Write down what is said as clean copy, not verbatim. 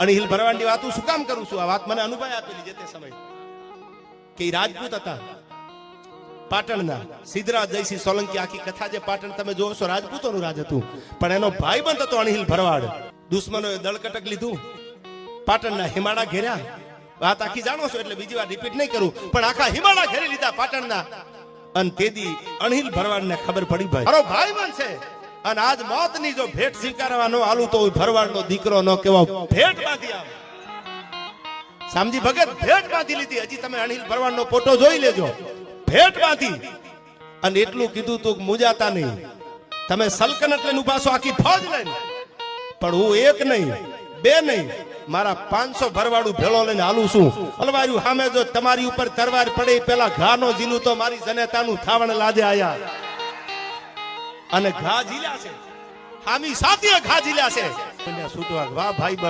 અણહિલ ભરવાડની વાત શું કામ કરું છું? આ વાત મને અનુભવ આપેલી જે તે સમય કે રાજપૂત હતા પાટણના સિદ્ધરાજ જયસિંહ સોલંકી. આખી કથા જે પાટણ તમે જોવો છો રાજપૂતોનું રાજ હતું, પણ એનો ભાઈબંધ હતો અણહિલ ભરવાડ. દુશ્મનોએ દળકટક લીધું, પાટણના હિમાડા ઘેર્યા. વાત આખી જાણો છો એટલે બીજી વાર રિપીટ નહીં કરું, પણ આખા હિમાડા ઘેરી લીધા પાટણના. અને તેદી અણહિલ ભરવાડને ખબર પડી ભાઈ મારો ભાઈબંધ છે અને આજ મોતની જો ભેટ સ્વીકારવા ન આલું તો ભરવાડનો દીકરો ન કેવો ભેટ બાંધી આવ. સામજી ભગત ભેટ બાંધી લીધી. હજી તમે અણહિલ ભરવાડનો ફોટો જોઈ લેજો. ભેટ બાંધી અને એટલું કીધું તું મુજાતા નહીં, તમે સલ્તનત લઈને ઉભા છો આખી ફોજ લઈને, પણ હું એક નહીં બે નહીં મારા 500 ભરવાડું ભેળો લઈને હાલું છું. અલવાર્યું સામે જો તમારી ઉપર તરવાર પડે પેલા ઘાનો ઝીલું તો મારી જનેતાનું થાવણ લાદે આયા. અને ઘા ઝીલ્યા છે, હામી સાથીએ ઘા ઝીલ્યા છે. છૂટવા વાહ ભાઈ